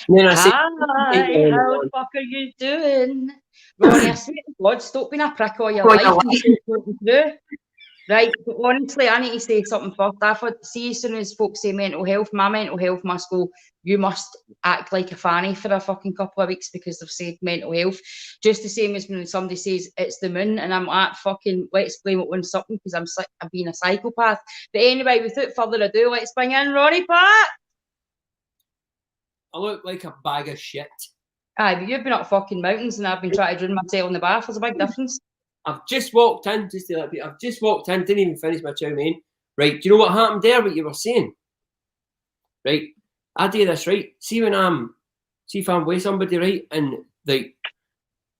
And then I said, hi, how the fuck are you doing? Ronnie, I swear to God, stop being a prick all your life and keep talking through. Right, but honestly, I need to say something first. I thought, see, as soon as folks say mental health, my mental health must go, you must act like a fanny for a fucking couple of weeks because they've said mental health. Just the same as when somebody says it's the moon and I'm like, fucking, let's blame it on something because I'm being a psychopath. But anyway, without further ado, let's bring in Ronnie Park. I look like a bag of shit. Aye, but you've been up fucking mountains and I've been trying to drown myself in the bath. There's a big difference. I've just walked in, I've just walked in, didn't even finish my chow mein. Right, do you know what happened there, what you were saying? Right, I do this, right? See if I'm with somebody, right? And like,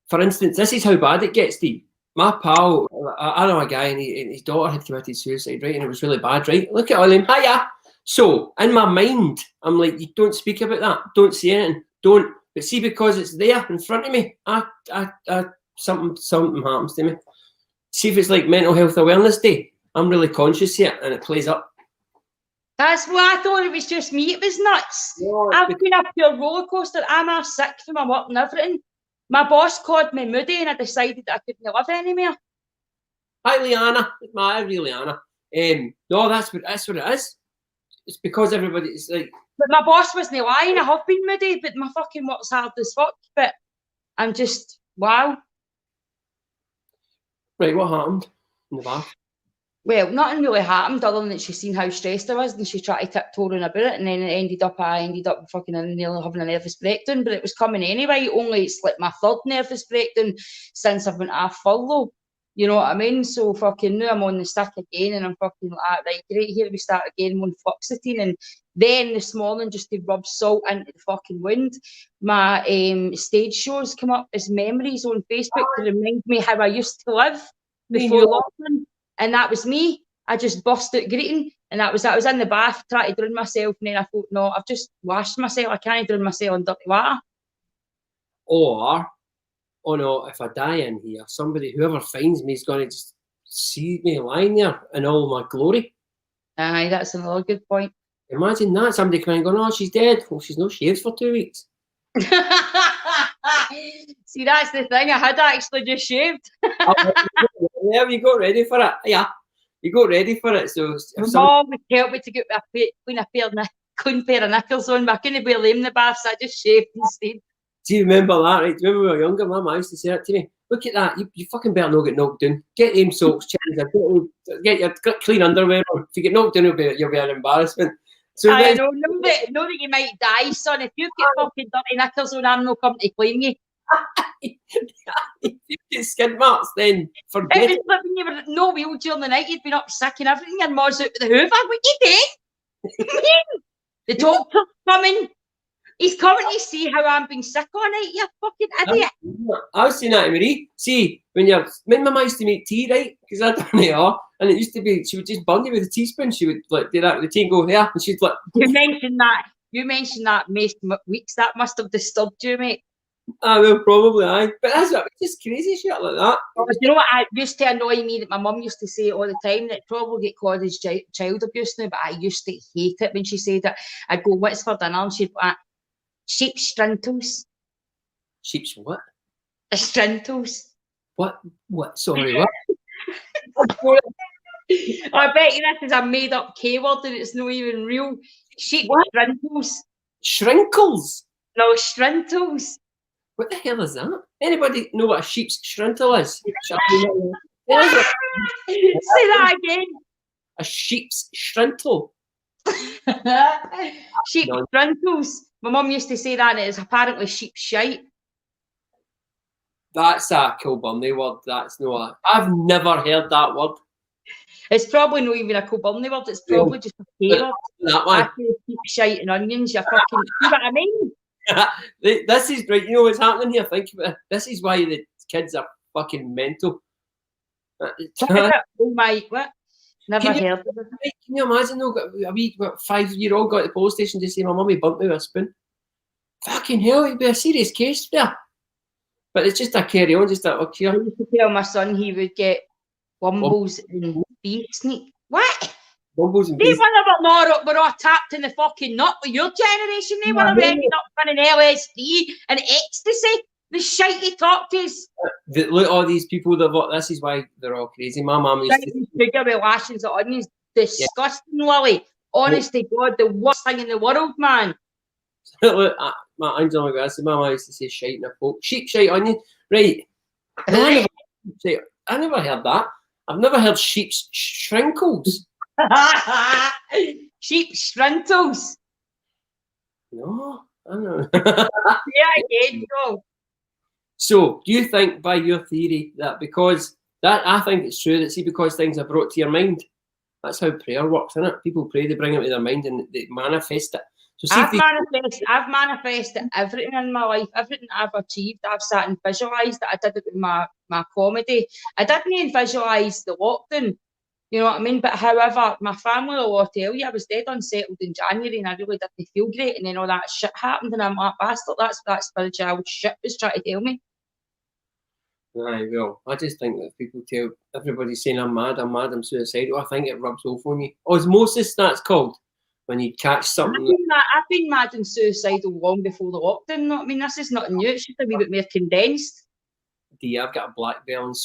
for instance, this is how bad it gets, Steve. My pal, I know a guy and his daughter had committed suicide, right? And it was really bad, right? Look at all them, hiya. So, in my mind, I'm like, you don't speak about that. Don't say anything. Don't. But see, because it's there in front of me, something happens to me. See if it's like Mental Health Awareness Day. I'm really conscious here and it plays up. That's what I thought. It was just me. It was nuts. No, I've been up to a roller coaster. I'm sick from my work and everything. My boss called me moody and I decided that I couldn't live anymore. Hi, Liana. It's my every Liana. No, that's what it is. It's because everybody's like... But my boss wasn't lying. I have been moody, but my fucking work's hard as fuck. But I'm just, wow. Right, what happened in the bath? Well, nothing really happened other than that she seen how stressed I was and she tried to tiptoe around about it and then I ended up fucking nearly having a nervous breakdown, but it was coming anyway, only it's like my third nervous breakdown since I've been off furlough. You know what I mean? So fucking now I'm on the stick again and I'm fucking like, right, great, here we start again, I'm on fluoxetine. And then this morning, just to rub salt into the fucking wound, my stage shows come up as memories on Facebook to remind me how I used to live before lockdown. And that was me. I just burst out greeting. And I was in the bath trying to drown myself. And then I thought, no, I've just washed myself. I can't drown myself in dirty water. Or, oh no, if I die in here, whoever finds me is going to just see me lying there in all my glory. Aye, that's another good point. Imagine that. Somebody coming and going, oh, she's dead. Well, she's not shaved for 2 weeks. See, that's the thing. I had actually just shaved. Yeah, you got ready for it. Yeah, you got ready for it. So Mom would help me to get a clean pair of knickers on, but I couldn't wear them in the bath, so I just shaved instead. Do you remember that? Right? Do you remember when we were younger? Mum used to say that to me. Look at that. You fucking better not get knocked down. Get them socks changed. Get your clean underwear on. If you get knocked down, you'll be an embarrassment. So I know that you might die, son. If you get fucking dirty knickers on, I'm not coming to claim you. If you get skid marks, then forget it. It was like when you were no wheelchair in the night, you'd been up sick and everything, your mom's out with the hoover. What you doing? The doctor's coming. He's coming to see how I'm being sick all night, you fucking idiot. I was saying that to Marie. See, when my mum used to make tea, right? Because I done it all. And it used to be, she would just burn you with a teaspoon. She would like do that with the tea and go there. And she'd like... You mentioned that most weeks. That must have disturbed you, mate. Well, probably, aye. But that's just crazy shit like that. You know what? It used to annoy me that my mum used to say all the time that it probably get called as child abuse now, but I used to hate it when she said it. I'd go, what's for dinner? And she'd go, sheep's strintles. Sheep's what? Strintles. What? Sorry, what? I bet you this is a made up K word and it's not even real. Sheep strintles. Shrinkles? No, strintles. What the hell is that? Anybody know what a sheep's shrintle is? Say that again. A sheep's shrintle. Sheep strintles. My mum used to say that and it is apparently sheep shite. That's a Kilburney word. That's no. I've never heard that word. It's probably not even a Kilburney word. It's probably just a K word. That one. After sheep shite and onions, you fucking see what I mean? This is right. You know what's happening here? Think about it. This is why the kids are fucking mental. Oh my, what? Never heard of it. Can you imagine though, a wee 5-year-old got to the police station to say my mummy bumped me with a spoon? Fucking hell, it'd be a serious case there. But it's just a carry on, just a okay. I used to tell my son he would get wumbles and bee sneak. What? Bumbles and They bees. we're all tapped in the fucking nut with your generation. They were ending up running LSD and ecstasy. The shite they talk to us. Look at all these people that this is why they're all crazy. My mum used to Sugar with lashings of onions. Disgusting, Lily. Honest to God, the worst thing in the world, man. look, my Angela Grassy, my mum used to say shite in a poke. Sheep shite onion. Right. No, I never heard that. I've never heard sheep's shrinkles. Sheep shrintles. No, I don't know. Yeah, again, no. So, do you think, by your theory, that because that I think it's true that because things are brought to your mind, that's how prayer works, isn't it? People pray, they bring it to their mind, and they manifest it. So, I've manifested everything in my life, everything I've achieved. I've sat and visualised that. I did it with my comedy. I didn't even visualise the lockdown. You know what I mean? But however, my family will tell you I was dead unsettled in January and I really didn't feel great, and then all that shit happened and I'm like, bastard, that's what that spiritual shit was trying to tell me. Aye, well, I just think that people tell everybody's saying I'm mad, I'm suicidal. I think it rubs off on you. Osmosis, that's called. When you catch something. I've been mad and suicidal long before the lockdown. No, I mean, this is nothing new. It's just a wee bit more condensed. I've got a black belt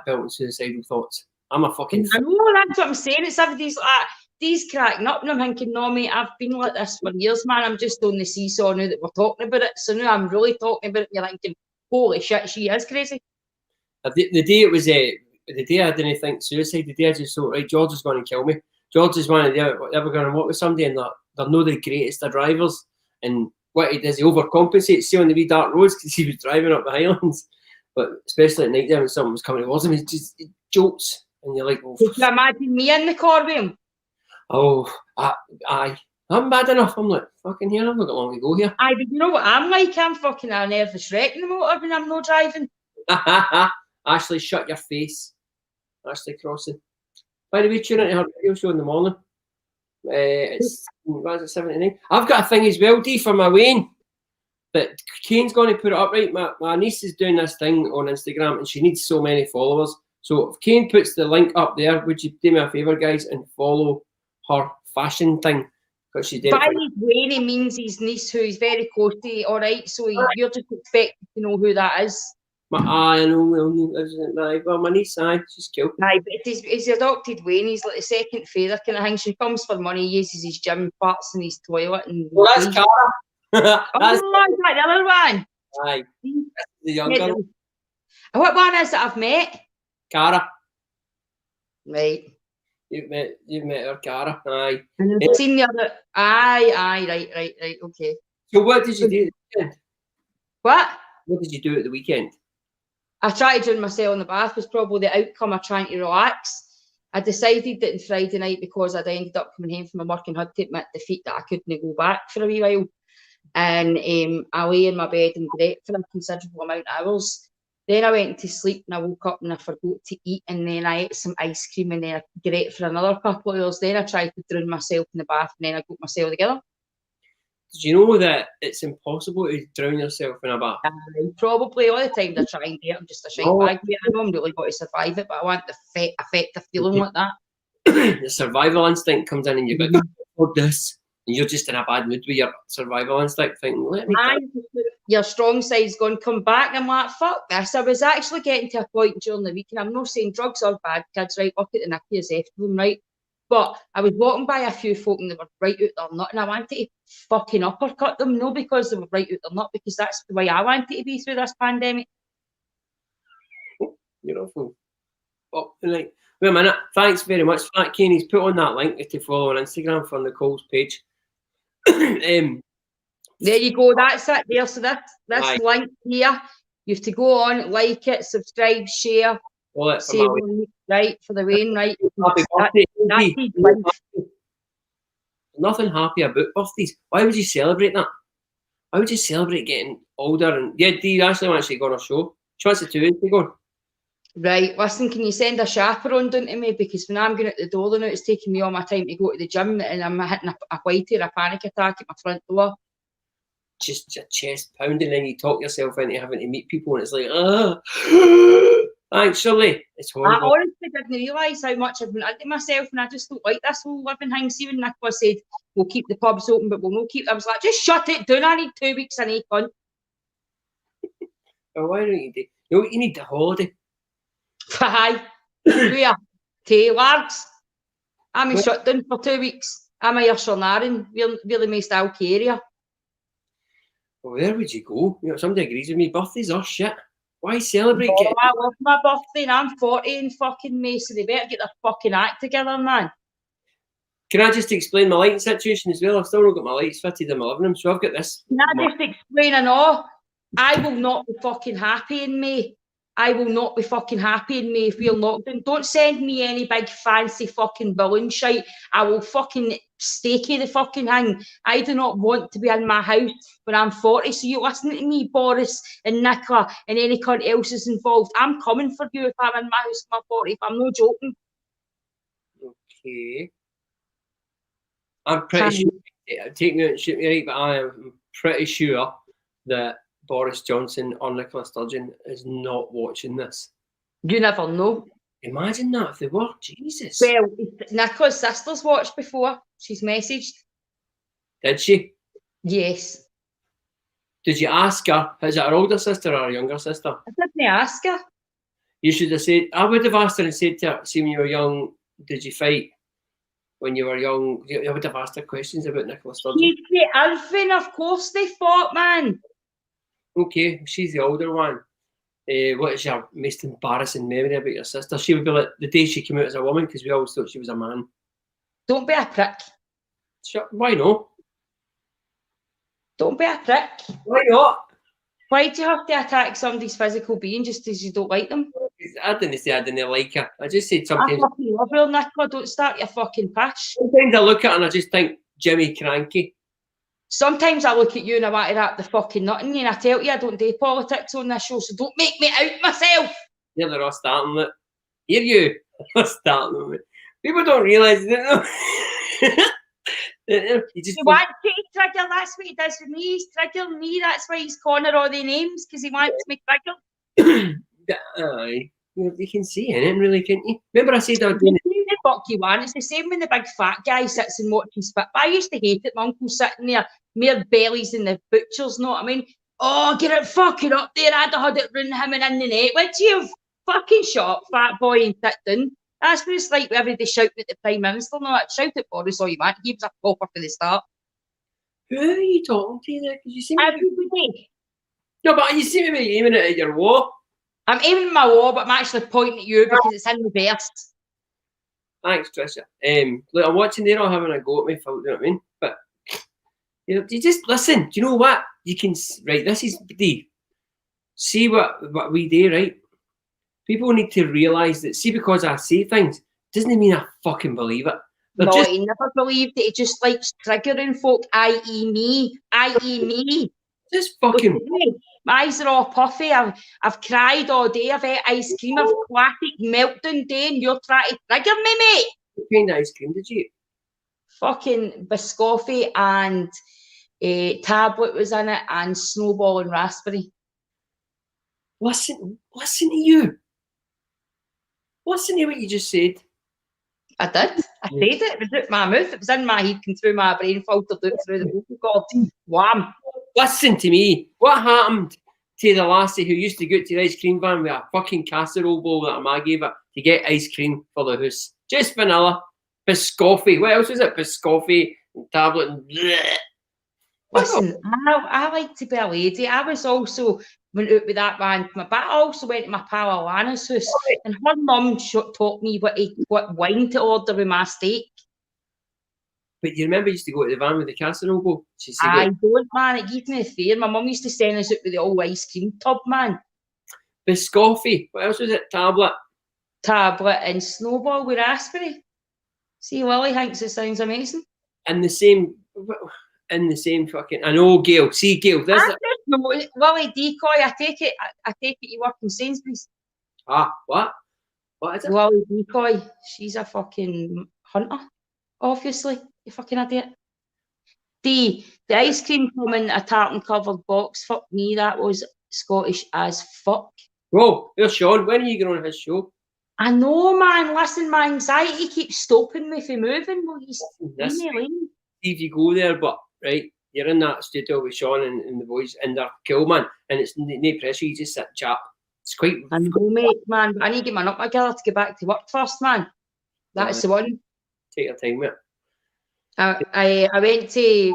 in suicidal thoughts. I'm a fucking. I know, that's what I'm saying. It's everybody's like, these cracking up, and I'm thinking, no, mate, I've been like this for years, man. I'm just on the seesaw now that we're talking about it. So now I'm really talking about it, and you're thinking, holy shit, she is crazy. The day it was, the day I didn't think suicide, the day I just thought, right, George is going to kill me. George is one of the ever going to walk with somebody, and they're not the greatest of drivers. And what he does, he overcompensates, see on the wee dark roads because he was driving up the Highlands. But especially at night time when someone was coming towards him, he jolts. And you're like, oh. Could you imagine me in the car with him? Oh, aye. I'm bad enough. I'm like, fucking here, I've not got long to go here. Aye, but you know what I'm like? I'm fucking a nervous wreck in the motor when I'm not driving. Ashley, shut your face. Ashley Crossing. By the way, tune into her radio show in the morning. It's, what is it, 79? I've got a thing as well, D, for my Wayne. But Kane's going to put it up, right? My niece is doing this thing on Instagram and she needs so many followers. So if Kane puts the link up there, would you do me a favour, guys, and follow her fashion thing? Because she did. By his Wayne, he means his niece, who is very close to you, all right? So you're just expected to know who that is. I know. Well, my niece, she's cute. Aye, but he's adopted Wayne. He's like the second father kind of thing. She comes for money, he uses his gym parts and his toilet. And well, that's Cara. That's the other one. Aye, that's the younger. What one is that I've met? Cara. Right. You've met her, Cara. Aye. And I've seen the other. Aye. Right. Okay. So what did you do at the weekend? What? What did you do at the weekend? I tried doing myself in the bath. Was probably the outcome of trying to relax. I decided that on Friday night, because I'd ended up coming home from my work and had to admit defeat that I couldn't go back for a wee while. And I lay in my bed and slept for a considerable amount of hours. Then I went to sleep and I woke up and I forgot to eat, and then I ate some ice cream and then I great for another couple of hours. Then I tried to drown myself in the bath and then I got myself together. Did you know that it's impossible to drown yourself in a bath? Probably all the time I try and get it. I'm just a shite bag. I know I'm really going to survive it, but I want the effective feeling like that. The survival instinct comes in and you're like, oh, this. And you're just in a bad mood with your survival instinct thinking, let me your strong side's going to come back. I'm like, fuck this. I was actually getting to a point during the week, and I'm not saying drugs are bad, kids, right? Look at the Nicky as after them, right? But I was walking by a few folk and they were right out their nut, and I wanted to fucking uppercut them, no because they were right out their nut, because that's the way I wanted to be through this pandemic. You're awful. Oh, like, wait a minute. Thanks very much, Fat Kenny's put on that link to follow on Instagram for Nicole's page. There you go, that's it there. So this link here, you have to go on, like it, subscribe, share, right, for the Wayne, right? Nothing happy about birthdays. Why would you celebrate that? Why would you celebrate getting older? And yeah, Dee actually wants to go on a show. She wants it 2 weeks to go. Right, listen, can you send a chaperone down to me? Because when I'm going out the door now, it's taking me all my time to go to the gym and I'm hitting a whitey or a panic attack at my front door. Just your chest pounding and you talk yourself into having to meet people and it's like, Thanks, Shirley. It's I horrible. honestly didn't realise how much I've been into myself, and I just don't like this whole living thing. See, when Nicola said, we'll keep the pubs open, but we'll not keep them, I was like, just shut it down. I need 2 weeks in a cunt. Well, why don't you do? You need the holiday. Hi. Where? Taylor's. I'm in shut down for 2 weeks. I'm here Sharnarin, really my style area. Well, where would you go? You know, somebody agrees with me. Birthdays are shit. Why celebrate? Oh, I love my birthday, and I'm 40 in fucking May, so they better get their fucking act together, man. Can I just explain my lighting situation as well? I've still not got my lights fitted in my living room, so I've got this. Can I just explain and all? I will not be fucking happy in May. I will not be fucking happy in May if we're locked in. Don't send me any big fancy fucking balloon shite. I will fucking stakey the fucking thing. I do not want to be in my house when I'm 40. So you listen to me, Boris and Nicola and any cunt else is involved. I'm coming for you if I'm in my house when I'm 40. I'm not joking. Okay. I'm pretty sure, take me out and shoot me right, but I am pretty sure that Boris Johnson or Nicola Sturgeon is not watching this. You never know. Imagine that if they were. Jesus. Well, Nicola's sister's watched before. She's messaged. Did she? Yes. Did you ask her? Is it her older sister or her younger sister? I didn't ask her. You should have said, I would have asked her and said to her, see, when you were young, did you fight when you were young? I would have asked her questions about Nicola Sturgeon. She's Alvin, of course they fought, man. Okay, she's the older one. What is your most embarrassing memory about your sister? She would be like the day she came out as a woman, because we always thought she was a man. Don't be a prick. Sure, why not? Don't be a prick. Why not? Why do you have to attack somebody's physical being just because you don't like them? I didn't say I didn't like her. I just said I sometimes. fucking love her, Nicola. Don't start your fucking pish. Sometimes I look at her and I just think Jimmy cranky. Sometimes I look at you and I want to wrap the fucking nut in you, and I tell you I don't do politics on this show, so don't make me out myself. Yeah, they're all starting it. Here you are starting it. People don't realise, you just You want to trigger, that's what he does with me. He's triggering me, that's why he's calling her all the names, because he wants me triggered. Aye. You can see it, really, can't you? Remember I said I was doing it. The fuck you want. It's the same when the big fat guy sits and watches spit. I used to hate it. My uncle sitting there, mere bellies in the butchers, know what I mean? Oh, get it fucking up there. I'd have had it run him and in the net. Would you fucking shut up, fat boy, and sit down? That's what it's like with everybody shouting at the Prime Minister. No, shout at Boris all you want. He was a copper for the start. Who are you talking to there? Because you seem Everybody. No, but you seem to be aiming it at your wall. I'm aiming at my wall, but I'm actually pointing at you because it's in reverse. Thanks, Tricia. Look, I'm watching they're all having a go at me, you know what I mean? But you just listen. Do you know what? You can right. This is the see what we do, right? People need to realise that. See, because I say things doesn't mean I fucking believe it. They're No, just, he never believed it. He just likes triggering folk, i.e. me. just fucking. My eyes are all puffy. I've cried all day. I've ate ice cream. I've classic meltdown day, and you're trying to trigger me, mate. What kind of ice cream did you eat? Fucking biscotti and a tablet was in it, and snowball and raspberry. Listen to you. Listen to what you just said. I did. I said it. It was out my mouth. It was in my head, came through my brain, filtered out through the vocal cord. Wham. Listen to me. What happened to the lassie who used to go to the ice cream van with a fucking casserole bowl that her ma gave her to get ice cream for the house? Just vanilla. Biscotti. What else was it? Biscotti, tablet, and bleh. Listen, I like to be a lady. I was also went out with that man, but I also went to my pal Alana's house, and her mum taught me what wine to order with my steak. But you remember you used to go to the van with the casserole bowl? She said, I don't, man. It gave me a fear. My mum used to send us out with the old ice cream tub, man. Biscotti. What else was it? Tablet And snowball with raspberry. See, Lily thinks it sounds amazing. In the same fucking. I know, Gail. See, Gail. This Lily Decoy. I take it you work in Sainsbury's. What? What is it? Lily Decoy. She's a fucking hunter. Obviously, you fucking idiot. The ice cream come in a tartan covered box. Fuck me, that was Scottish as fuck. Whoa, there's Sean. When are you going on his show? I know, man. Listen, my anxiety keeps stopping me from moving. Will you This leave me alone? if you go there, but right, you're in that studio with Sean and the boys, and they're cool, man. And it's no pressure. You just sit and chat. It's quite. I know, mate, man. But I need to get my nut together to get back to work first, man. That's the one. Take your time, mate. I went to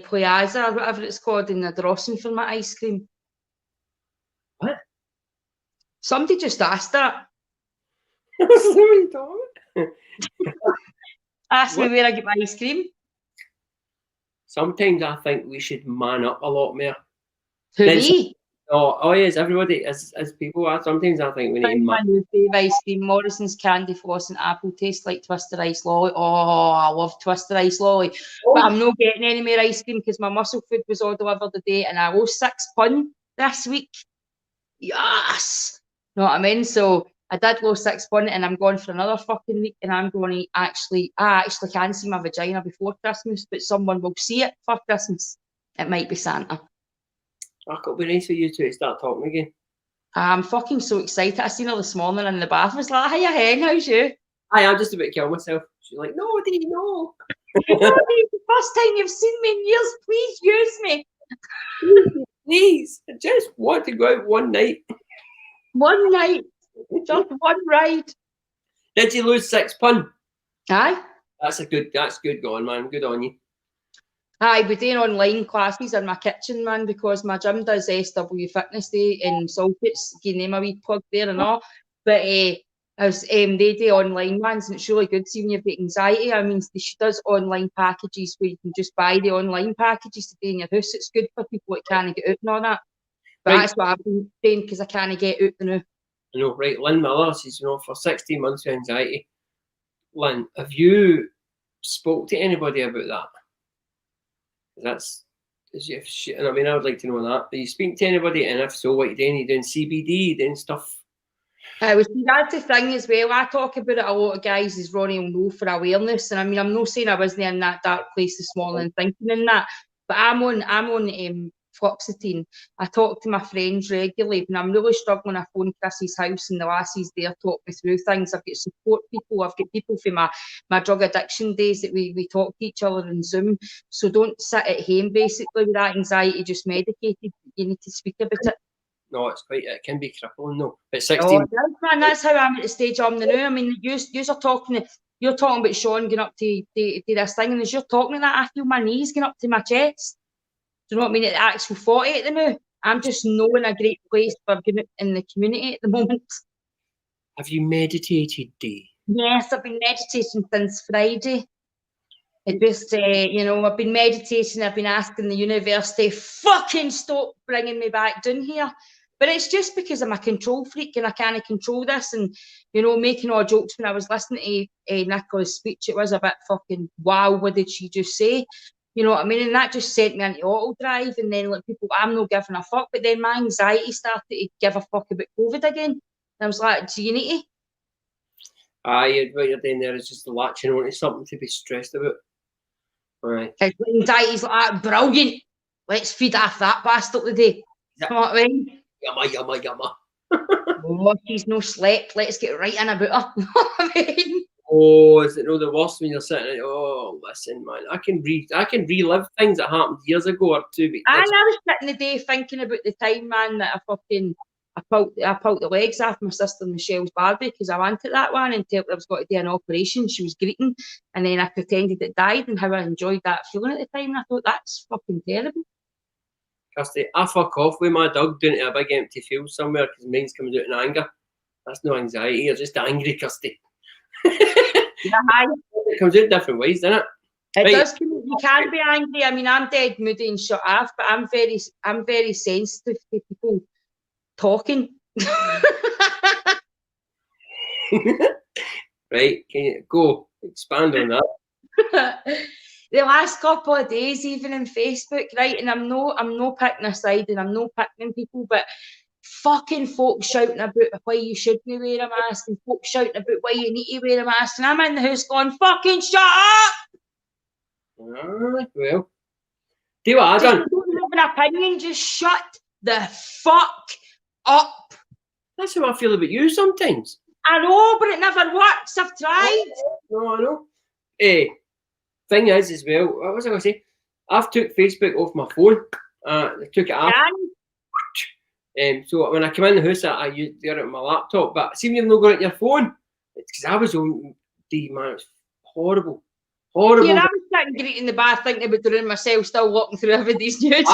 Plaza or whatever it's called in the Drossen for my ice cream. What? Somebody just asked that. Asked me where I get my ice cream. Sometimes I think we should man up a lot more. Who, me? Oh yes, everybody as people are. Sometimes I think we need to My new favourite ice cream, Morrison's Candy Floss and Apple taste like Twister Ice Lolly. Oh, I love Twister Ice Lolly. Oh. But I'm not getting any more ice cream because my muscle food was all delivered today and I lost 6 pounds this week. Yes! Know what I mean? So I did lose 6 pounds and I'm going for another fucking week and I'm going to I actually can see my vagina before Christmas, but someone will see it for Christmas. It might be Santa. It'll be nice for you two to start talking again. I'm fucking so excited. I seen her this morning in the bath. I was like, hiya, hen, how's you? I'm just about to kill myself. She's like, no, Dee, no. No, Dee, the first time you've seen me in years. Please use me. Please. I just want to go out one night. One night. Just one ride. Did you lose 6 pounds? Aye. That's good going, man. Good on you. Aye, we're doing online classes in my kitchen, man, because my gym does SW Fitness Day in Saltits, giving them a wee plug there and all. But they do online ones, and it's really good. See, when you've got anxiety, I mean, she does online packages where you can just buy the online packages to do in your house. It's good for people that can't get out and all that. But that's what I've been doing because I can't get out now. I know, right? Lynn Miller says, for 16 months of anxiety. Lynn, have you spoke to anybody about that? And I mean, I would like to know that. Are you speaking to anybody? And if so, what are you doing? Are you doing CBD? Doing stuff? That's the thing as well. I talk about it a lot of guys, as Ronnie will know, for awareness. And I mean, I'm not saying I wasn't in that dark place this morning thinking in that, but I'm on fluoxetine. I talk to my friends regularly, and I'm really struggling. I phone Chrissy's house and the lassies there talk me through things. I've got support people. I've got people from my drug addiction days that we talk to each other on Zoom. So don't sit at home basically with that anxiety just medicated. You need to speak about it. No, it can be crippling though. But 16. Oh, man, that's how I'm at the stage I'm now. I mean, you're talking about Sean going up to this thing, and as you're talking to that, I feel my knees going up to my chest. Do you know what I mean? At the actual 40 at the now. I'm just knowing a great place for getting in the community at the moment. Have you meditated, Dee? Yes, I've been meditating since Friday. It just, I've been meditating. I've been asking the universe to fucking stop bringing me back down here. But it's just because I'm a control freak and I can't control this. And, making all jokes when I was listening to Nicola's speech, it was a bit fucking, wow, what did she just say? You know what I mean? And that just sent me into auto drive. And then, people, I'm not giving a fuck. But then my anxiety started to give a fuck about COVID again. And I was like, do you need to? Aye, what you're doing there is just latching onto something to be stressed about. Right. Anxiety's like, brilliant. Let's feed off that bastard today. You know what I mean? Yumma. Oh, she's no slept. Let's get right in about her. You know what I mean? Oh, is it the worst when you're sitting? Oh, listen, man. I can relive things that happened years ago or 2 weeks. I was sitting the day thinking about the time, man, that I pulled the legs off my sister Michelle's Barbie because I wanted that one until I was got to do an operation. She was greeting, and then I pretended it died, and how I enjoyed that feeling at the time. And I thought that's fucking terrible. Kirsty, I fuck off with my dog down to a big empty field somewhere because mine's coming out in anger. That's no anxiety. You're just angry, Kirsty. It comes out different ways, doesn't it? It does. You can be angry. I mean, I'm dead moody and shut off, but I'm very sensitive to people talking. Right, can you go expand on that? The last couple of days, even in Facebook, right, and I'm no picking a side and I'm no picking people, but fucking folks shouting about why you shouldn't wear a mask and folks shouting about why you need to wear a mask, and I'm in the house going, fucking shut up! Well, do what I done. Don't have an opinion, just shut the fuck up. That's how I feel about you sometimes. I know, but it never works. I've tried. No, I know. Thing is, as well, what was I going to say? I've took Facebook off my phone. I took it off. So when I come in the house, I use it on my laptop. But see, when you've not got it on your phone, it's because I was on man. It's horrible. Horrible. Yeah, I was sitting great in the bath thinking about doing it myself, still walking through everybody's nudes.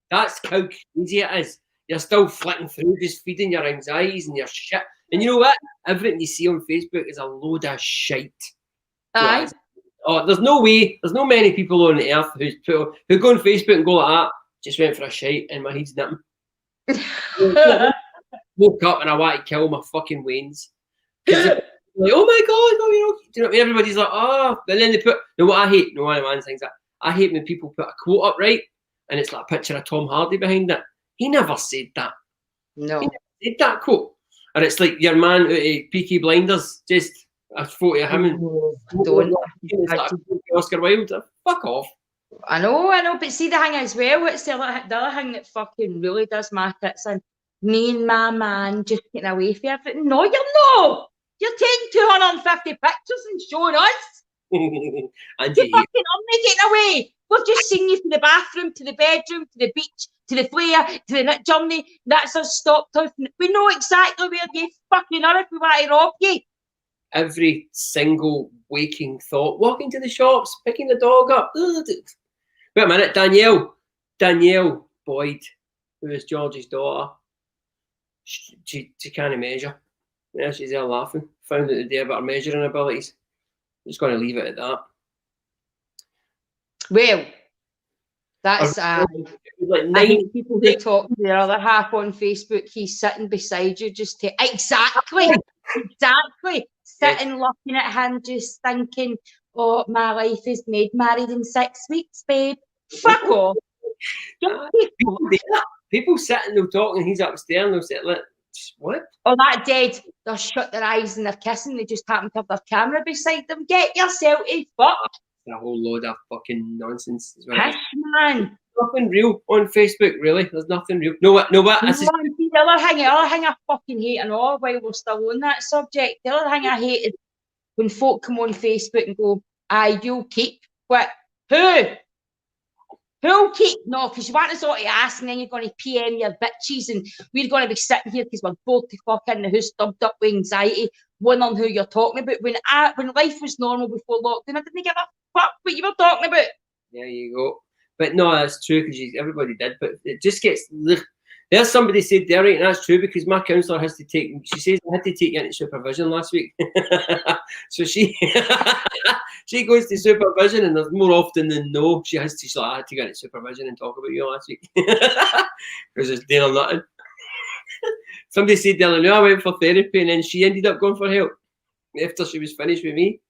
That's how crazy it is. You're still flicking through, just feeding your anxieties and your shit. And you know what? Everything you see on Facebook is a load of shite. Aye. Oh, there's no way. There's no many people on the earth who go on Facebook and go like that. Just went for a shite and my head's nipping. Woke up and I want to kill my fucking veins. Like, oh my god, no, you know what I mean? Everybody's like, oh, and then they put, no, what I hate, no, one of my things that I hate when people put a quote up, right, and it's like a picture of Tom Hardy behind it. He never said that. No. He never said that quote. And it's like your man out of Peaky Blinders, just a photo of him and don't. Like Oscar Wilde. Fuck off. I know, but see the thing as well, what's the other thing that fucking really does my tits in? Me and my man just getting away from everything. No, you're not. You're taking 250 pictures and showing us. And you're fucking getting away. We've just seen you from the bathroom to the bedroom to the beach to the flare to the nut journey. That's us stopped off. We know exactly where you fucking are if we want to rob you. Every single waking thought, walking to the shops, picking the dog up. Wait a minute, Danielle Boyd, who is George's daughter, she can't measure. Yeah, she's there laughing. Found out today about her measuring abilities. I'm just going to leave it at that. Well, that's like I hate people who talk to their other half on Facebook. He's sitting beside you, just to exactly, sitting looking at him, just thinking, "Oh, my life is made. Married in 6 weeks, babe. Fuck off." People sitting, they'll talk, and he's upstairs, and they'll sit like, what? Oh, that dead. They'll shut their eyes and they're kissing. They just happen to have their camera beside them. Get yourself a fuck. A whole load of fucking nonsense as well. Pish, man. Nothing real on Facebook, really. There's nothing real. No, what? The other thing I fucking hate, and all while we're still on that subject, the other thing I hate is when folk come on Facebook and go, "Aye, you'll keep." What? Who'll keep? No, because you want us all to ask, and then you're going to PM your bitches, and we're going to be sitting here because we're bored to fuck in the house, stubbed up with anxiety, wondering who you're talking about. When life was normal before lockdown, I didn't give a fuck what you were talking about. There you go. But no, that's true because everybody did. But it just gets. There's somebody said there, right, and that's true because my counsellor has to take. She says I had to take you into supervision last week, so she she goes to supervision, and there's more often than no she has to. She's like, I had to go into supervision and talk about you last week because it's doing nothing. Somebody said the other day I went for therapy, and then she ended up going for help after she was finished with me.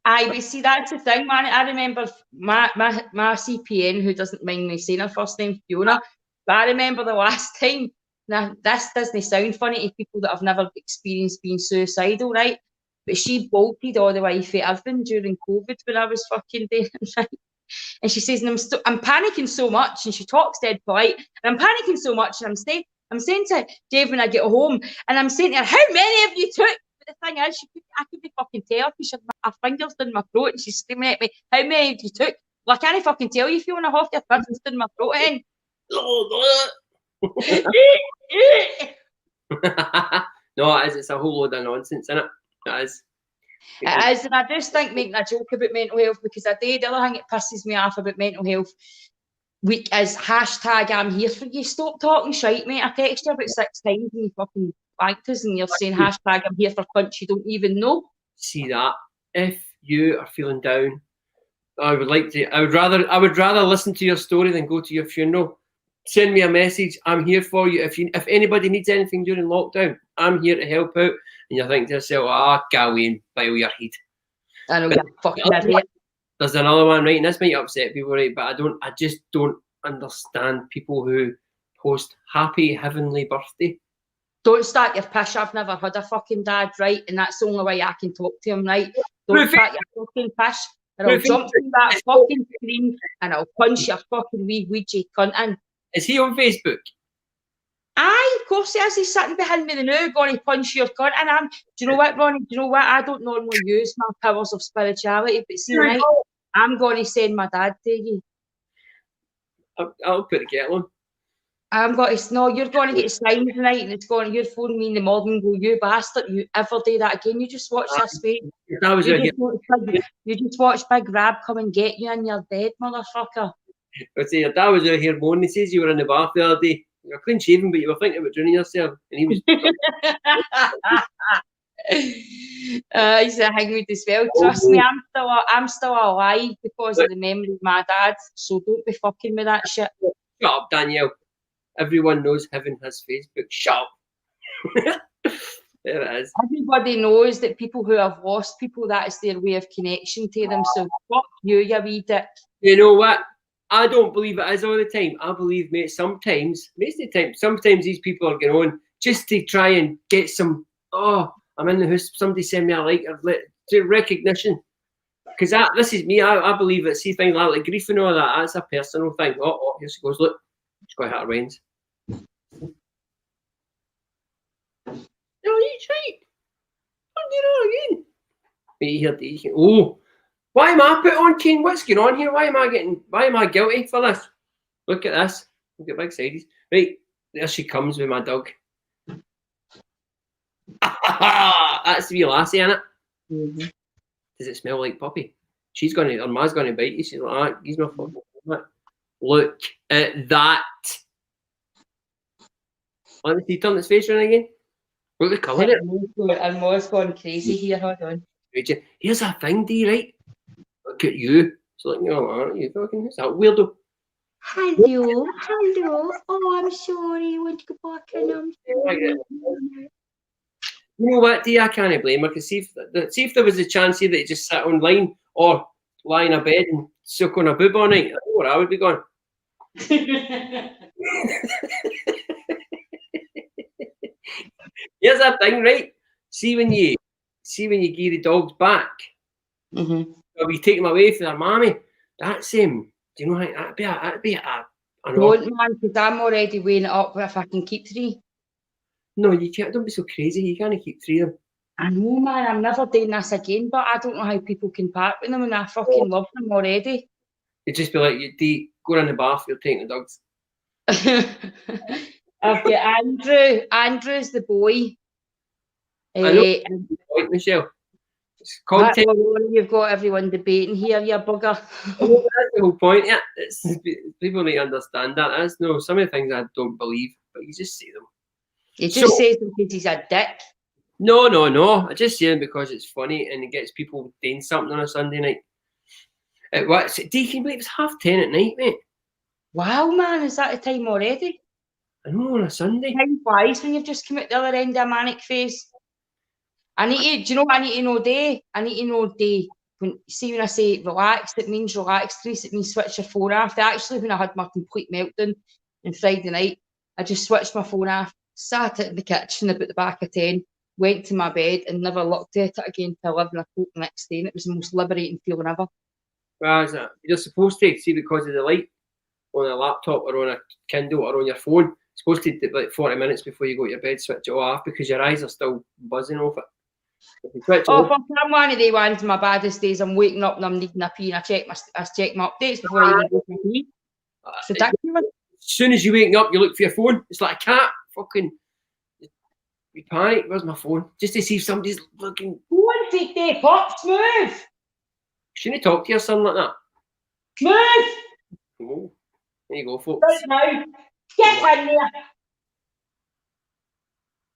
Aye, but see, that's the thing, man. I remember my CPN, who doesn't mind me saying her first name, Fiona. But I remember the last time, now this doesn't sound funny to people that have never experienced being suicidal, right? But she bolted all the way for everything during COVID when I was fucking there, right? And she says, and I'm panicking so much, and she talks dead polite, and I'm panicking so much, and I'm saying to Dave when I get home, and I'm saying to her, how many have you took? But the thing is, I could be fucking tell because she had her fingers down my throat, and she's screaming at me, how many have you took? Well, I can't fucking tell you if you want to have your fingers down my throat again. No, it's a whole load of nonsense, isn't it? It is. It is, and I just think making a joke about mental health, because the other thing that pisses me off about mental health week is hashtag I'm here for you. Stop talking shite, mate. I texted you about 6 times and you fucking blanked us and you're saying hashtag I'm here for cunts you don't even know. See that? If you are feeling down, I would rather listen to your story than go to your funeral. Send me a message. I'm here for you. If anybody needs anything during lockdown, I'm here to help out. And you're thinking to yourself, go away and bile your head. I know, you're fucking idiot. There's another one, right? And this might upset people, right? But I just don't understand people who post happy heavenly birthday. Don't start your pish. I've never had a fucking dad, right? And that's the only way I can talk to him, right? Don't start your fucking pish. And I'll jump through that fucking screen and I'll punch your fucking wee Ouija cunt in. Is he on Facebook? Aye, of course he is. He's sitting behind me now, going to punch your cunt. And do you know what, Ronnie? Do you know what? I don't normally use my powers of spirituality, but see, tonight, I'm going to send my dad to you. I'll put the kettle on. I'm going to, no, you're going to get signed tonight, and it's going to, you're phoning me in the morning and go, you bastard, you ever do that again? You just watch this week. You just watch Big Rab come and get you and you're dead, motherfucker. I say, your dad was out here moaning. He says you were in the bath the other day. You were clean shaven, but you were thinking about drowning yourself. And he was. He's a hang with as well. Trust me, I'm still alive because of the memory of my dad. So don't be fucking with that shit. Shut up, Danielle. Everyone knows Heaven has Facebook. Shut up. There it is. Everybody knows that people who have lost people, that is their way of connection to them. So fuck you wee dick. You know what? I don't believe it is all the time. I believe, mate, sometimes, most of the time, sometimes these people are going on just to try and get some, oh, I'm in the house, somebody send me a like, recognition. Because this is me, I believe it. See things like grief and all that, that's a personal thing. Oh, here she goes, look, she's got to hit her reins. No, he's right. I'll do it again. Oh, why am I put on, Kane? What's going on here? Why am I guilty for this? Look at this. Look at big sides. Right, there she comes with my dog. That's the wee lassie, innit? Mm-hmm. Does it smell like puppy? Her ma's gonna bite you. She's like, he's my fucking. Look at that. Let me see, turn its face around again. Look at the colour there. And Ma's gone crazy here, hold on. Here's a thing, Dee, right? Look at you. So like, aren't you fucking that weirdo? Hello. Oh, I'm sorry. I want to go back and You know what, Dee? I can't blame her. Because see if there was a chance here that he just sat online or lie in a bed and suck on a boob all night. I know where I would be going. Here's that thing, right? See when you give the dogs back, or you take them away from their mammy. That's do you know how that'd be a don't, man, because I'm already weighing it up if I can keep 3. No, you can't. Don't be so crazy. You can't keep 3 of them. I know, man. I'm never doing this again. But I don't know how people can part with them, and I fucking love them already. It'd just be like you go in the bath. You're taking the dogs. I've got Andrew. Andrew's the boy. Michelle. It's content. You've got everyone debating here, you bugger. That's the whole point. Yeah, people need to understand that. That's some of the things I don't believe, but you just say them. You just say them because he's a dick. No. I just say them because it's funny and it gets people doing something on a Sunday night. Deacon, it's 10:30 at night, mate. Wow, man, is that the time already? I know, on a Sunday. Time flies when you've just come at the other end of a manic phase. Do you know what I need to know day? I need to know day. When I say relax, it means relax. It means switch your phone off. Actually, when I had my complete meltdown on Friday night, I just switched my phone off, sat in the kitchen about the back of 10, went to my bed and never looked at it again till 11 o'clock the next day. And it was the most liberating feeling ever. Well, is it? You're supposed to see because of the light on a laptop or on a Kindle or on your phone. It's supposed to like 40 minutes before you go to your bed, switch it off because your eyes are still buzzing off it. Fuck, I'm one of the ones. My baddest days. I'm waking up and I'm needing a pee, and I check my updates before I even go to pee. It's ridiculous. As soon as you waking up, you look for your phone. It's like a cat. Fucking, you panic. Where's my phone? Just to see if somebody's looking. Who wants to take pops? Move. Shouldn't you talk to your son like that? Move. Oh, there you go, folks. Right now, get in there.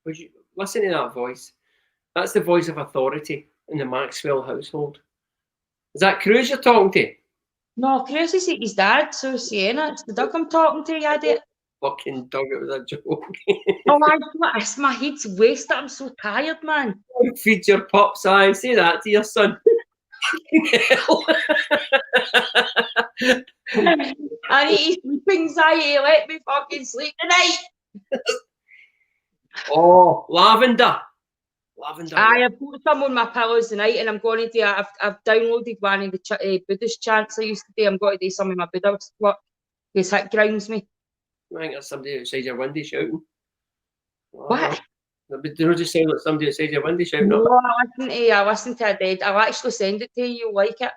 Would you listen to that voice? That's the voice of authority in the Maxwell household. Is that Cruz you're talking to? No, Cruz is his dad, so Sienna, it's the dog I'm talking to, you idiot. Fucking dog, it was a joke. My head's wasted, I'm so tired, man. Feed your pups, I say that to your son. I need sleep anxiety, let me fucking sleep tonight. Oh, lavender. I put some on my pillows tonight, and I'm going to do. I've downloaded one of the Buddhist chants I used to do. I'm going to do some of my Buddhist work because it grounds me. I think there's somebody outside your window shouting. What? But do not just sound like somebody outside your window shouting No, up. I listen to a dead. I'll actually send it to you. You'll like it.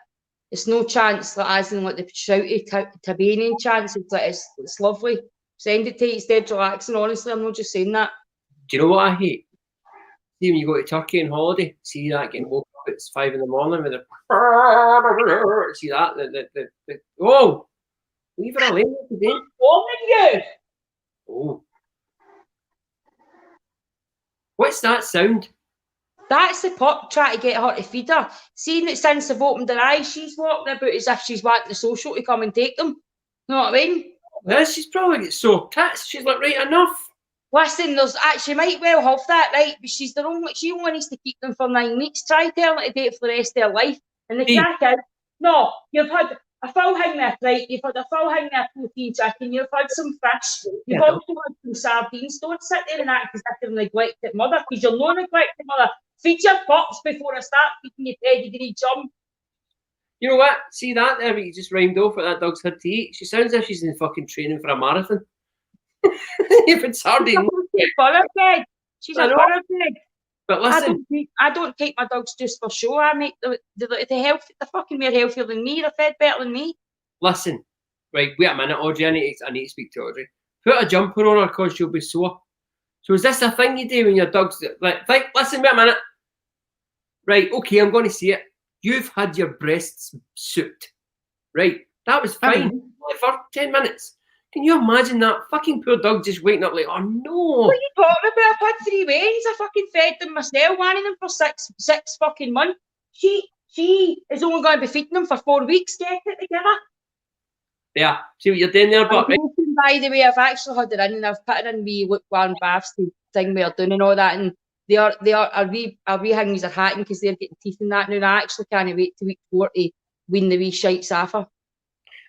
It's no chance, like as in like the shouty Tabanian chance. It's like it's lovely. Send it to you. It's dead relaxing. Honestly, I'm not just saying that. Do you know what I hate? See when you go to Turkey on holiday, see that getting woke up at 5 in the morning with the see that the oh, leave her alone today. You. Oh, what's that sound? That's the pup trying to get her to feed her. Seeing that since they've opened their eyes, she's walking about as if she's wanting the social to come and take them. Know what I mean? Well, she's probably got sore tits. She's like, right, enough. Listen, there's actually might well have that, right? But she only needs to keep them for 9 weeks. Try telling her to do it for the rest of her life. And the crack is, no, you've had a full hang there, right? You've had a full hang there protein chicken, you've had some fish, you've also had some sardines. Don't sit there and act as if you're a neglected mother, because you're no neglected mother. Feed your pups before I start feeding you pedigree chum. You know what? See that there, but you just rhymed off what that dog's had to eat. She sounds as if she's in fucking training for a marathon. If it's sardines. She's a furrow pig. But listen, I don't take my dogs just for show. I make the healthy. They're fucking more healthier than me. They're fed better than me. Listen, right, wait a minute, Audrey. I need to speak to Audrey. Put a jumper on her because she'll be sore. So is this a thing you do when your dog's like? Listen, wait a minute. Right, okay, I'm going to see it. You've had your breasts souped. Right, that was fine. Only for 10 minutes. Can you imagine that fucking poor dog just waking up like, oh no? What are you talking about? I've had 3 weans. I fucking fed them myself, one of them for six fucking months. She is only going to be feeding them for 4 weeks. Get it together. Yeah, see what you're doing there, but by the way, I've actually had it in and I've put it in wee lukewarm baths to thing we're doing and all that, and they are wee hangings are hatting because they're getting teeth and that now. And I actually can't wait to week 4 to wean the wee shites off her.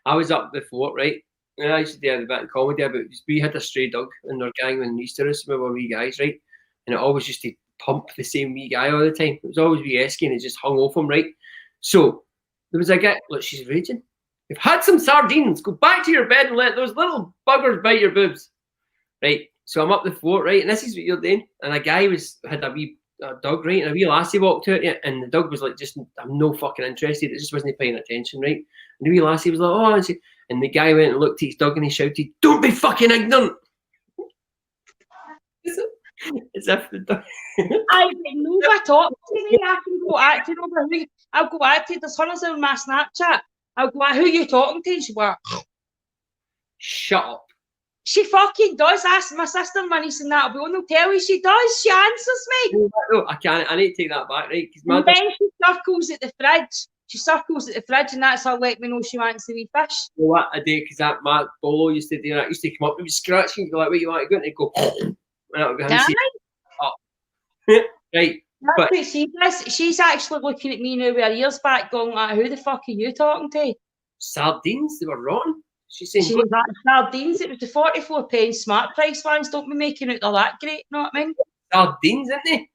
I was up before, right? And I used to do a bit of comedy about we had a stray dog in our gang when Easter us, we were wee guys, right? And it always used to pump the same wee guy all the time. It was always wee Esky and it just hung off him, right? So there was a guy, look, she's raging. You've had some sardines, go back to your bed and let those little buggers bite your boobs. Right? So I'm up the fort, right? And this is what you're doing. And a guy had a wee dog, right? And a wee lassie walked to it, and the dog was like, just, I'm no fucking interested. It just wasn't paying attention, right? And the wee lassie was like, oh, and the guy went and looked at his dog and he shouted, don't be fucking ignorant. As if the dog. I know if I talk to me, I can go at you over who. I'll go at you. There's hundreds of my Snapchat. I'll go at who you talking to. And she'll go, shut up. She fucking does. Ask my sister, my niece, and that'll be on the telly. She does. She answers me. No, I can't. I need to take that back, right? And then she circles at the fridge. She circles at the fridge, and that's her letting me know she wants the wee fish. You know what I do? Because that Mark Bolo used to do that. Used to come up, he was scratching, go like, "What you want to go?" And he'd go, and that would be him. Oh. Right. That's but what she does. She's actually looking at me now with her ears back, going like, "Who the fuck are you talking to?" Sardines, they were rotten. She's saying, she was like, sardines. It was the 44p smart price ones. Don't be making out they're that great. Know what I mean? Sardines, isn't they?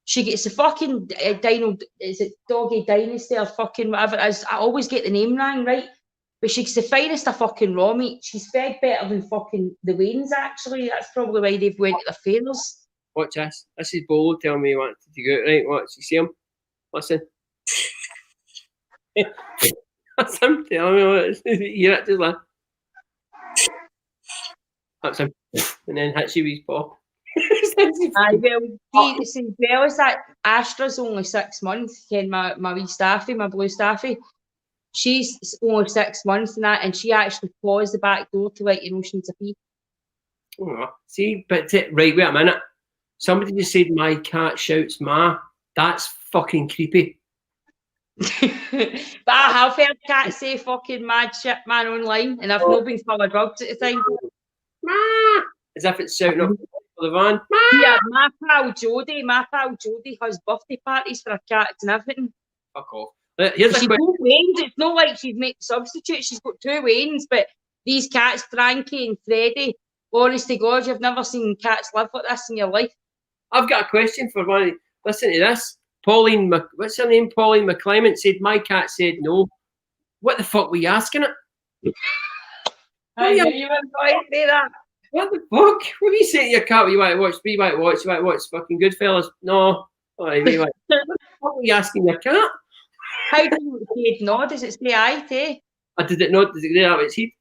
She gets the fucking dino. Is it Doggy Dynasty or fucking whatever it is? I always get the name wrong, right? But she gets the finest of fucking raw meat. She's fed better than fucking the Waynes, actually. That's probably why they've went to the fairs. Watch this. This is Bolo telling me he wanted to go out, right? Watch. You see him? Listen. That's him telling me what it's. You're just like. That's him. And then hits you with his paw. I will see as well as that. Astra's only 6 months. Ken, my wee staffy, my blue staffy. She's only 6 months and that, and she actually paws the back door to let you know she's a pee. Oh, see, but right, wait a minute. Somebody just said my cat shouts "ma." That's fucking creepy. But I have heard cats say fucking mad shit man online, and I've not been full of drugs at the time. Ma! As if it's shouting up for the van. Ma! Yeah, my pal Jodie has birthday parties for her cats and everything. Fuck off. Here's she's got Waynes. It's not like she's made substitutes. She's got 2 Waynes, but these cats, Frankie and Freddie, honest to God, you've never seen cats live like this in your life. I've got a question for one. Listen to this. Pauline, what's her name? Pauline McClement said, my cat said no. What the fuck were you asking it? I knew you were going to say that. What the fuck? What are you saying to your cat? What you want to watch? You want to watch fucking Goodfellas? No. All right, what the fuck are you asking your cat? How do you say no? Does it say aye to? Did it not? Did it have its heat?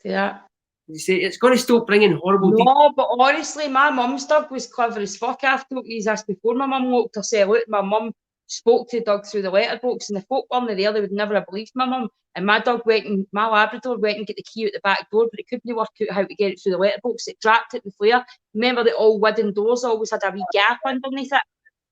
To that? Did you say it's going to stop bringing horrible? No, but honestly, my mum's dog was clever as fuck. I've told you this before. My mum looked herself out. My mum spoke to the dog through the letterbox, and the folk weren't there. They would never have believed my mum. And my Labrador went and get the key out the back door, but it couldn't work out how to get it through the letterbox. It trapped it in the flare. Remember that all wooden doors always had a wee gap underneath it.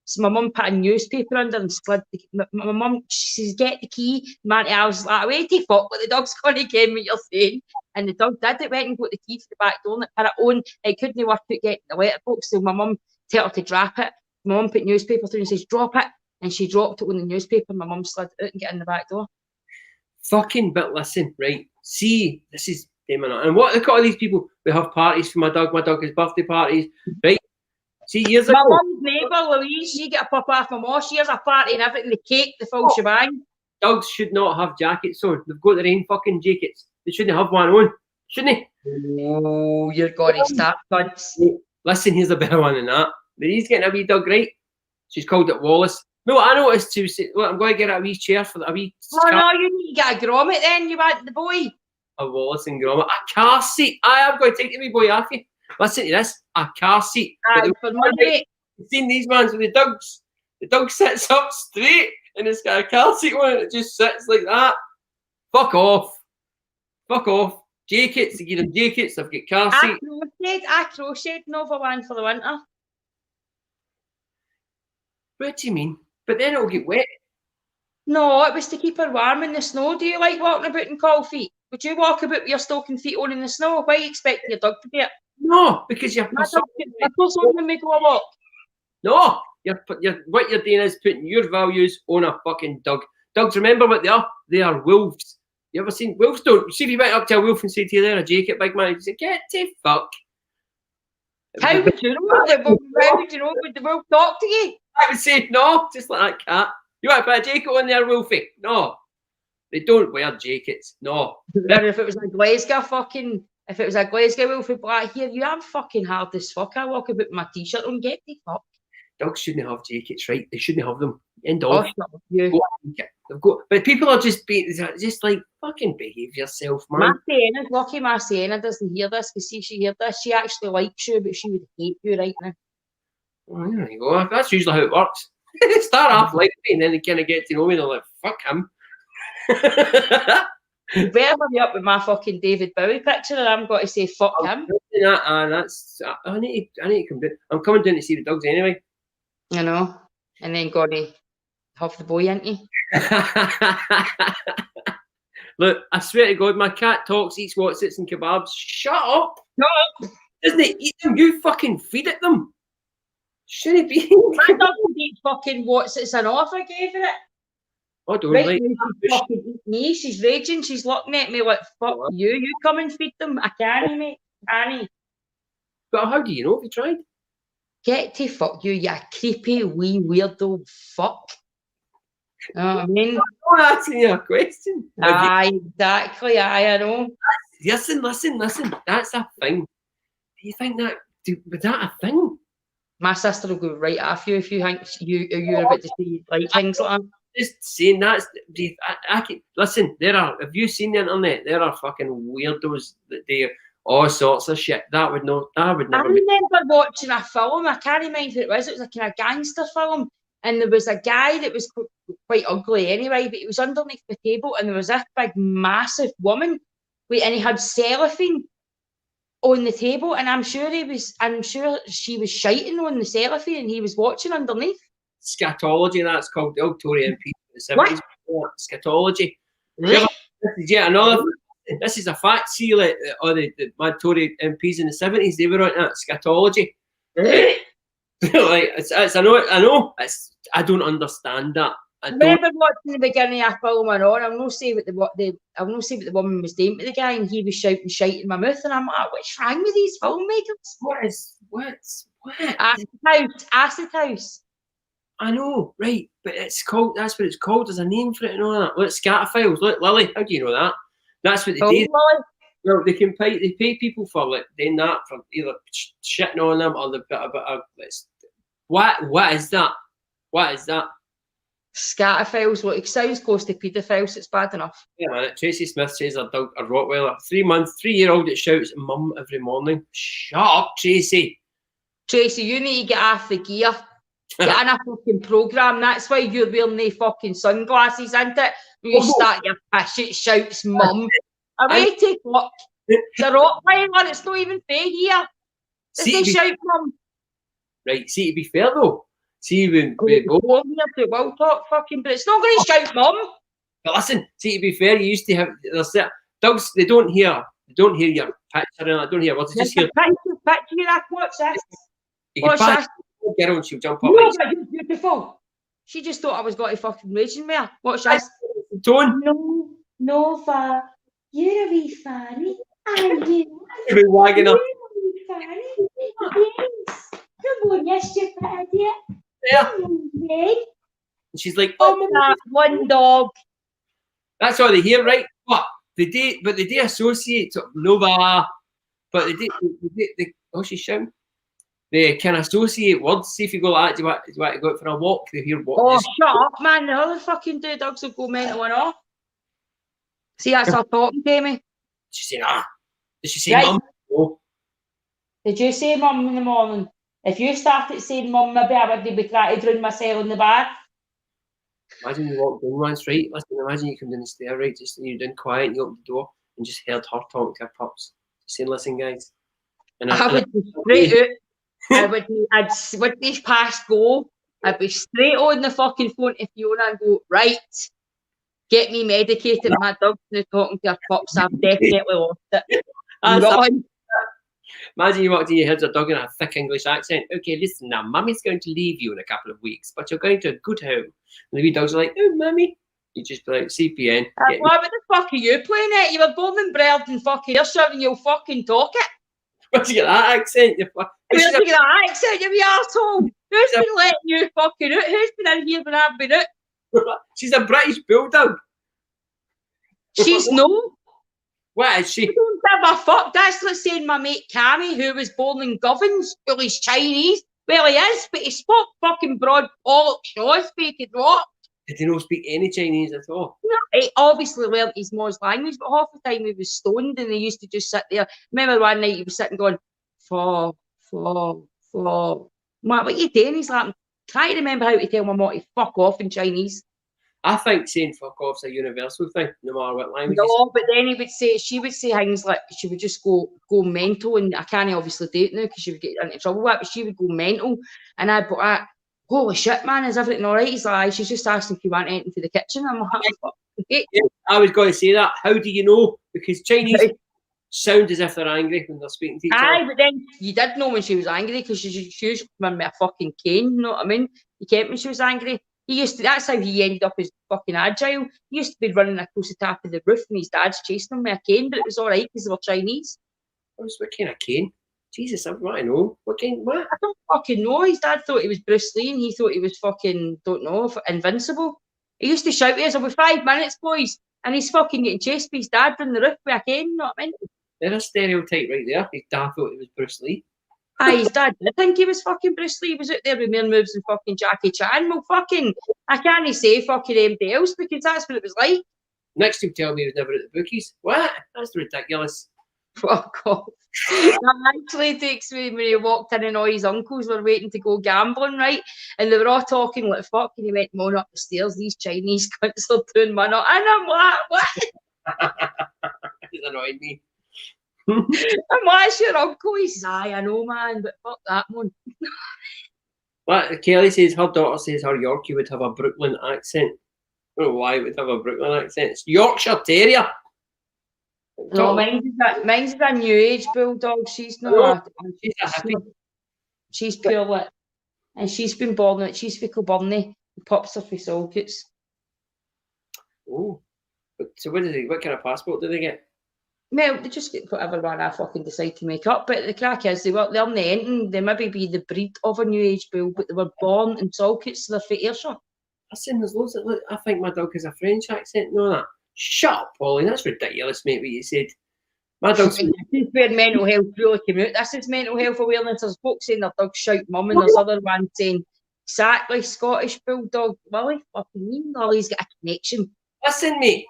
So my mum put a newspaper under and slid my mum, she says, get the key. Man, I was like, wait till fuck, what the dog's going to get me, you're saying. And the dog did it, went and got the key to the back door and it put it on. It couldn't work out getting the letterbox, so my mum told her to drop it. My mum put newspaper through and says, drop it. And she dropped it on the newspaper. My mum slid out and got in the back door. Fucking, but listen, right? See, this is and what look at all these people. We have parties for my dog. My dog has birthday parties, right? See, years ago, my mum's neighbour Louise, she got a pop off my mom. She has a party and everything, the cake, the full shebang. Dogs should not have jackets on. They've got their own fucking jackets. They shouldn't have one on, shouldn't they? Oh, you're going to start, cunts. Listen, here's a better one than that. He's getting a wee dog, right? She's called it Wallace. No, I noticed too. Look, I'm going to get a wee chair for a wee. Oh no, you need to get a grommet then. You want the boy? A Wallace and grommet, a car seat. I'm going to take the wee boy off you. Listen to this: a car seat. For money. You've seen these ones with the dogs. The dog sits up straight and it's got a car seat on it. It just sits like that. Fuck off. Fuck off. Jackets. They give them jackets. They've got car seats. I crocheted over one for the winter. What do you mean? But then it'll get wet. No, it was to keep her warm in the snow. Do you like walking about in cold feet? Would you walk about with your stocking feet on in the snow? Why are you expecting your dog to do it? No, because you're. My dog's on when we go a walk. No, what you're doing is putting your values on a fucking dog. Dogs, remember what they are? They are wolves. You ever seen wolves? Don't see if you went up to a wolf and say to you, "There, a jacket, big man." You say, "Get the fuck." How would you know? How would you know? Would the wolf talk to you? I would say no, just like that cat. You want to put a jacket on there, Wolfie? No, they don't wear jackets. No. If it was a Glasgow wolf with black hair, you am fucking hard as fuck. I walk about with my t-shirt on. Get the fuck. Dogs shouldn't have jackets, right? They shouldn't have them. End of. They've got, but people are just like fucking behave yourself, man. My Sienna doesn't hear this because see, she heard this. She actually likes you, but she would hate you right now. Well, there you go. That's usually how it works. They start off like me and then they kind of get to know me and they're like, fuck him. You better hurry up with my fucking David Bowie picture and I'm going to say fuck him. I need to come down. I'm coming down to see the dogs anyway. I know. And then going to have the boy, ain't you? Look, I swear to God, my cat talks, eats Wotsits and kebabs. Shut up. No. Doesn't it eat them? You fucking feed it them. Should it be? My dog would eat fucking Wotsits and off I gave her it. I don't right like she's fucking eating me. She's raging. She's looking at me like, fuck you. You come and feed them. I can't, mate. Can't. But how do you know if you tried? Get to fuck you, you creepy wee weirdo fuck. You know what I mean? I'm not asking you a question. Aye, exactly. Aye, I know. Listen. That's a thing. Do you think that? Was that a thing? My sister will go right after you if you think you're about to say like things like that. Just saying that's. Listen, have you seen the internet? There are fucking weirdos that do all sorts of shit. That would never. I remember watching a film. I can't remember what it was. It was a kind of gangster film, and there was a guy that was quite ugly anyway, but he was underneath the table, and there was this big, massive woman, and he had cellophane on the table, and I'm sure she was shiting on the cellophane, and he was watching underneath. Scatology, that's called the old Tory MP in the 70s. Scatology. Really? This is a fact. See, like, the mad Tory MPs in the 70s, they were on that scatology. Really? Like, I know. I don't understand that. I remember watching the beginning of a film and on. I'm not saying what the woman was doing to the guy, and he was shouting shite in my mouth, and I'm like, what's wrong with these filmmakers? What? Acid House. I know, right? But it's called. That's what it's called. There's a name for it and all that. Look, Scatophiles. Look, Lily. How do you know that? That's what they do. Well, they pay people for like doing that, for either shitting on them or the bit of what is that? What is that? Scatterfiles. Well, it sounds close to paedophiles. It's bad enough. Yeah, man. Tracy Smith says a dog, a Rottweiler, 3-year-old that shouts "mum" every morning. Shut up, Tracy. Tracy, you need to get off the gear. Get in a fucking programme. That's why you're wearing the fucking sunglasses, isn't it? When you start your piss, it shouts "mum." Away to fuck. It's a Rottweiler. It's not even fair here. Doesn't shout "mum." Right. See, to be fair though. See, when we'll talk fucking, but it's not going to shout "mum." But listen, see, to be fair, you used to have dogs. They don't hear your picture, and I don't hear words. They just hear picture that. What's this? What's this? Girl, and she'll jump up. No, but you're beautiful. She just thought I was going to fucking raging with her. What's this? Tone. No, Fa. You're a wee fanny. And you. You've been wagging up. Yes. Come on, you stupid idiot. Yeah. And she's like, oh, that one dog. That's all they hear, right? But they associate Nova. But they oh, she's shouting. They can associate words. See if you go like that, do you want to go out for a walk? They hear what? Oh, shut up, man. The other fucking dogs will go mental and off. See, that's her talking to me. She said, Did she say mum? No. Did you say mum in the morning? If you started saying mum, maybe I wouldn't be trying to drown myself in the bath. Imagine you walk down once, right? Listen, imagine you come down the stair, right? Just and you're down quiet and you open the door and just heard her talking to her pups. Saying, listen, guys. And I would be straight out. I wouldn't past go. I'd be straight on the fucking phone to Fiona and go, right, get me medicated. My dog's now talking to her pups. I've definitely lost it. Imagine you walked in, you heard a dog in a thick English accent. Okay, listen now, Mummy's going to leave you in a couple of weeks, but you're going to a good home. And the wee dogs are like, oh, Mummy. You just be like, CPN. What the fuck are you playing at? You were born and bred in fucking Ayrshire and you'll fucking talk it. Where'd you get that accent? Where'd you get that accent, you wee arsehole? Who's been letting you fucking out? Who's been in here when I've been out? She's a British bulldog. She's no. What is she? I don't give a fuck. That's like saying my mate Cammy, who was born in Govans, well, he's Chinese. Well, he is, but he spoke fucking broad bollocks, Shaw speaking what? Did he not speak any Chinese at all? No, he obviously learned his Moz language, but half the time he was stoned and he used to just sit there. Remember one night he was sitting going, for. What are you doing? He's like, I'm trying to remember how to tell my mom to fuck off in Chinese. I think saying fuck off's a universal thing, no matter what language. No, but then she would say things like, she would just go mental, and I can't obviously do it now because she would get into trouble with it, but she would go mental, and I'd be like, holy shit, man, is everything all right? He's like, she's just asking if you want anything for the kitchen. I'm like, yeah, I was going to say that. How do you know? Because Chinese sound as if they're angry when they're speaking to each other. Aye, but then you did know when she was angry because she used to come in with a fucking cane, you know what I mean? You kept when she was angry. That's how he ended up as fucking agile. He used to be running across the top of the roof and his dad's chasing him with a cane, but it was all right because they were Chinese. What kind of cane? Jesus, I want to know. What kind? What? I don't fucking know. His dad thought he was Bruce Lee and he thought he was fucking, don't know, invincible. He used to shout at us, "I'll be 5 minutes, boys." And he's fucking getting chased by his dad from the roof with a cane, you know what I mean? There's a stereotype right there. His dad thought he was Bruce Lee. Aye, his dad did think he was fucking Bruce Lee. He was out there with mere moves and fucking Jackie Chan. Well, fucking, I can't say fucking anybody else because that's what it was like. Next he'll tell me he was never at the bookies. What? That's ridiculous. Fuck off. That actually takes me when he walked in and all his uncles were waiting to go gambling, right? And they were all talking like fuck, and he went moaning up the stairs, these Chinese cunts are doing money. And I'm like, what? He's annoyed me. And what's your uncle? He says, aye, I know, man, but fuck that one. What Kelly says, her daughter says her Yorkie would have a Brooklyn accent. I don't know why it would have a Brooklyn accent. It's Yorkshire Terrier. No, mine's a new age bulldog. She's not. She's a hippie. She's pure lit. And she's been born at, she's for Kilburnie. The pups are for Salkits. Oh. So what kind of passport do they get? Well, they just get whatever one I fucking decide to make up. But the crack is, they're not anything. They maybe be the breed of a new age bull, but they were born in Salkits, so they're for Ayrshire. Listen, there's loads of. I think my dog has a French accent. No, that. Shut up, Pauline. That's ridiculous, mate. What you said. My dog's This is where mental health really came out. This is mental health awareness. There's folks saying their dog shout mum, and there's other ones saying exactly Scottish bulldog. Willie fucking mean. Lily's got a connection. Listen, mate.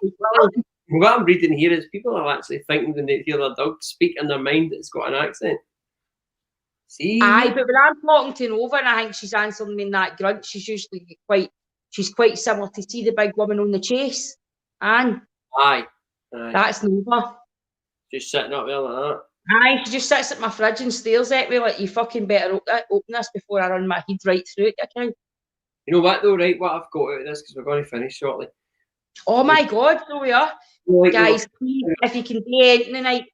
What I'm reading here is people are actually thinking when they hear their dog speak in their mind that it's got an accent. See? Aye, but when I'm talking to Nova and I think she's answering me in that grunt, she's usually quite similar to see the big woman on the chase. And Aye. that's Nova. Just sitting up there like that. Aye, she just sits at my fridge and stares at me like, you fucking better open this before I run my head right through it, okay? You know what though, right? What I've got out of this, because we're going to finish shortly. Oh my God, so we are. Like, Guys, please, if you can do anything tonight,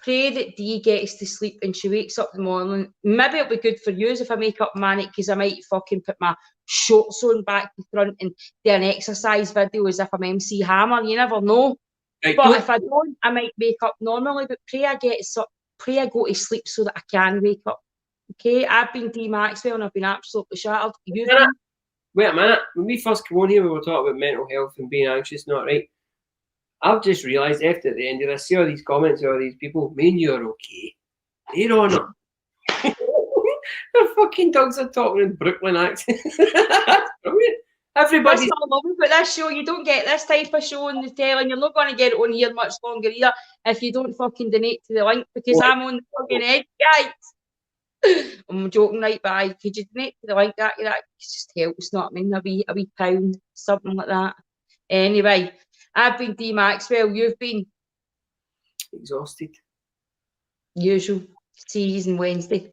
pray that Dee gets to sleep and she wakes up in the morning. Maybe it'll be good for you if I make up manic, because I might fucking put my shorts on back to front and do an exercise video as if I'm MC Hammer. You never know. right, But if I don't, I might wake up normally. But pray I go to sleep so that I can wake up. Okay, I've been Dee Maxwell and I've been absolutely shattered. You've been? Wait a minute. When we first come on here, we were talking about mental health and being anxious, not right. I've just realised after at the end of this, see all these comments, all these people, me and you are okay. They're on it. Their fucking dogs are talking in Brooklyn accent. That's brilliant. Everybody's That's what I love about this show. You don't get this type of show on the telly, and you're not going to get it on here much longer either if you don't fucking donate to the link, because I'm on the fucking edge, guys. I'm joking, right? But could you donate to the link? That just helps, not I mean, a wee pound, something like that. Anyway, I've been Dee Maxwell. You've been exhausted. usual. See you on Wednesday.